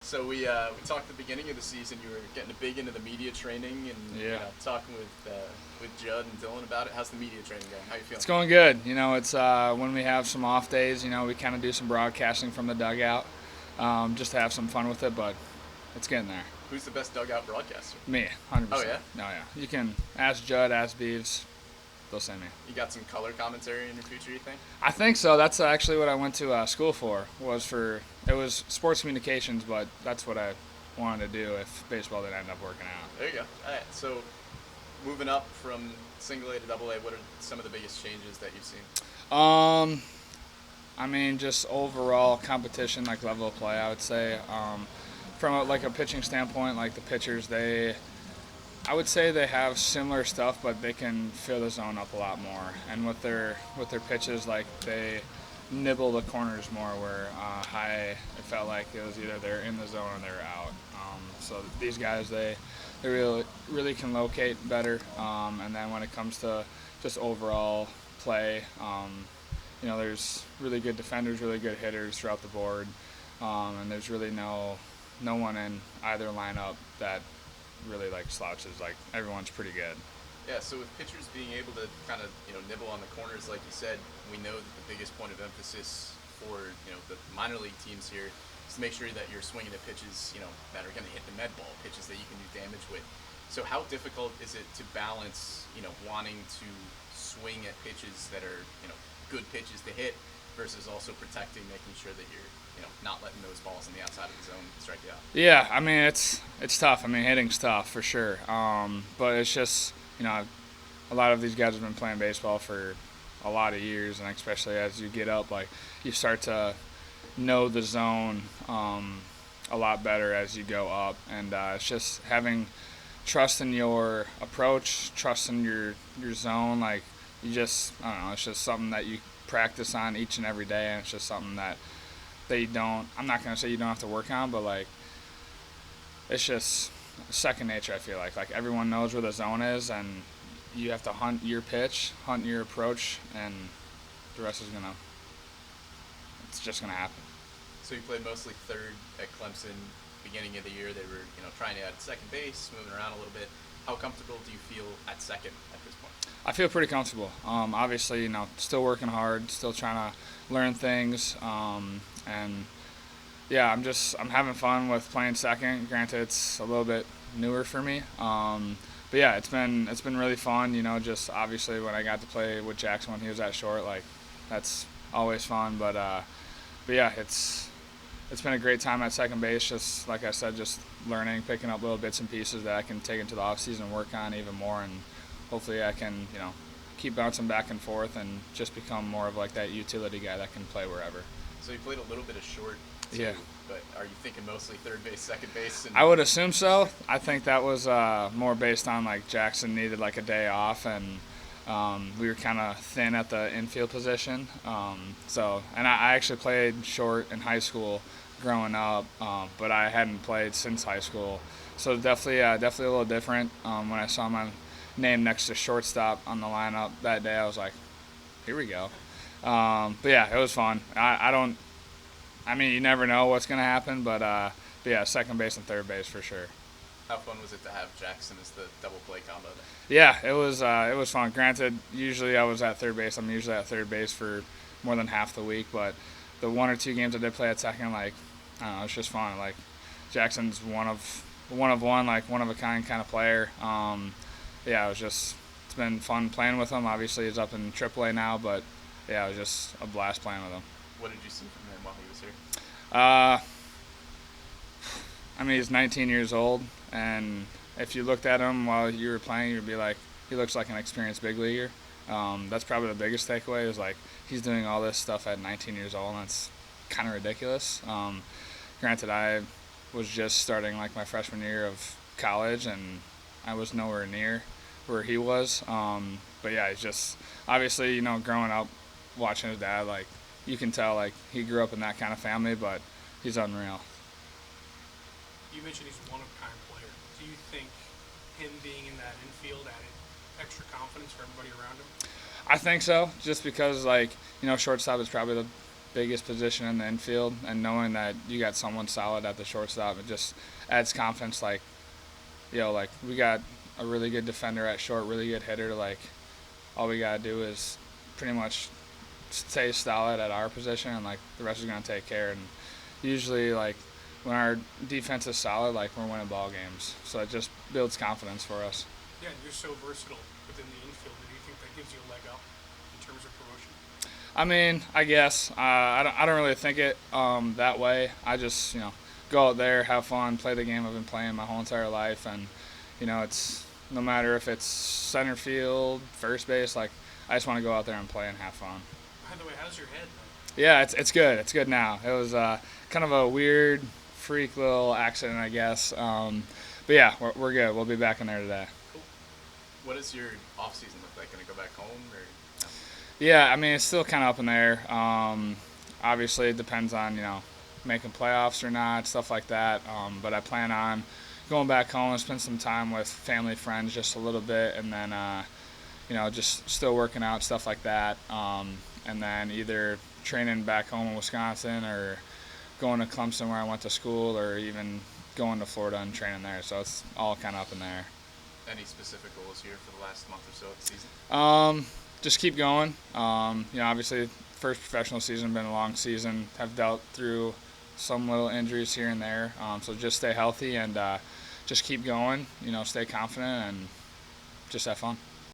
So we talked at the beginning of the season. You were getting big into the media training and Yeah, talking with Judd and Dylan about it. How's the media training going? How you feeling? it's going good. It's when we have some off days. We kind of do some broadcasting from the dugout, just to have some fun with it. But it's getting there. Who's the best dugout broadcaster? Me, 100%. Oh yeah, No, yeah. You can ask Judd, ask Beeves. They'll send me. you got some color commentary in your future. You think? I think so. That's actually what I went to school for. It was sports communications, but that's what I wanted to do if baseball didn't end up working out. There you go. All right. So moving up from single A to double A, what are some of the biggest changes that you've seen? Um, I mean, just overall competition, like level of play, I would say. From a pitching standpoint, like the pitchers, I would say they have similar stuff, but they can fill the zone up a lot more. And with their pitches, like they nibble the corners more. Where high, it felt like it was either they're in the zone or they're out. So these guys, they really can locate better. And then when it comes to just overall play, there's really good defenders, really good hitters throughout the board, and there's really no one in either lineup that really like slouches. Like everyone's pretty good. Yeah. So with pitchers being able to kind of nibble on the corners, like you said, we know that the biggest point of emphasis for the minor league teams here is to make sure that you're swinging at pitches that are going to hit the med ball, pitches that you can do damage with. So how difficult is it to balance wanting to swing at pitches that are good pitches to hit versus also protecting, making sure that you're not letting those balls on the outside of the zone strike you out? Yeah, I mean it's tough. I mean hitting's tough for sure. But it's just a lot of these guys have been playing baseball for a lot of years, and especially as you get up, like you start to know the zone a lot better as you go up, and it's just having trust in your approach, trust in your zone. Like I don't know, it's just something that you practice on each and every day, and it's just something that they don't. I'm not gonna say you don't have to work on, but like it's just second nature. I feel like everyone knows where the zone is, and you have to hunt your pitch, hunt your approach, and the rest is gonna. It's just gonna happen. So you played mostly third at Clemson. Beginning of the year, they were trying you at second base, moving around a little bit. How comfortable do you feel at second at this point? I feel pretty comfortable. Obviously, still working hard, still trying to learn things, and yeah, I'm having fun with playing second. Granted, it's a little bit newer for me, but yeah, it's been really fun. Just obviously when I got to play with Jackson when he was at short, like that's always fun. But yeah, it's been a great time at second base. Just like I said, just learning, picking up little bits and pieces that I can take into the off season and work on even more, and hopefully I can keep bouncing back and forth and just become more of like that utility guy that can play wherever. So you played a little bit of short too, Yeah. but are you thinking mostly third base, second base? I would assume so. I think that was more based on like Jackson needed like a day off, and we were kind of thin at the infield position. And I actually played short in high school growing up, but I hadn't played since high school. So definitely a little different. When I saw my name next to shortstop on the lineup that day, I was like, here we go. But yeah, it was fun. I mean, you never know what's going to happen, but yeah, second base and third base for sure. How fun was it to have Jackson as the double play combo there? Yeah, it was fun. Granted, usually I was at third base. I'm usually at third base for more than half the week, but the one or two games I did play at second, like I don't know, it's just fun. Like Jackson's one of one, like one of a kind of player. Yeah, it's been fun playing with him. Obviously, he's up in AAA now, but yeah, it was just a blast playing with him. What did you see from him while he was here? Uh, I mean, he's 19 years old, and if you looked at him while you were playing, you'd be like, he looks like an experienced big leaguer. That's probably the biggest takeaway is like he's doing all this stuff at 19 years old, and it's kind of ridiculous. Granted, I was just starting like my freshman year of college, and I was nowhere near where he was. But yeah, he's just obviously growing up watching his dad, like you can tell like he grew up in that kind of family, but he's unreal. You mentioned he's a one-of-a-kind player. Do you think him being in that infield added extra confidence for everybody around him? I think so, just because like shortstop is probably the biggest position in the infield, and knowing that you got someone solid at the shortstop, it just adds confidence. Like, like we got a really good defender at short, really good hitter. Like, all we gotta do is pretty much stay solid at our position, and like the rest is gonna take care. And usually, like when our defense is solid, like we're winning ball games. So it just builds confidence for us. Yeah, and you're so versatile within the infield. Do you think that gives you a leg up in terms of promotion? I mean, I guess I don't really think it that way. I just go out there, have fun, play the game I've been playing my whole entire life, and it's no matter if it's center field, first base. Like, I just want to go out there and play and have fun. By the way, how's your head, man? Yeah, it's good. It's good now. It was kind of a weird, freak little accident, I guess. But yeah, we're good. We'll be back in there today. Cool. What does your off season look like? Gonna go back home or? No? Yeah, I mean it's still kind of up in there. Obviously, it depends on making playoffs or not, stuff like that. But I plan on going back home and spend some time with family, friends, just a little bit, and then just still working out, stuff like that. And then either training back home in Wisconsin or going to Clemson where I went to school, or even going to Florida and training there. So it's all kind of up in there. Any specific goals here for the last month or so of the season? Just keep going. Obviously, first professional season, been a long season. Have dealt through some little injuries here and there. So just stay healthy and just keep going. Stay confident and just have fun.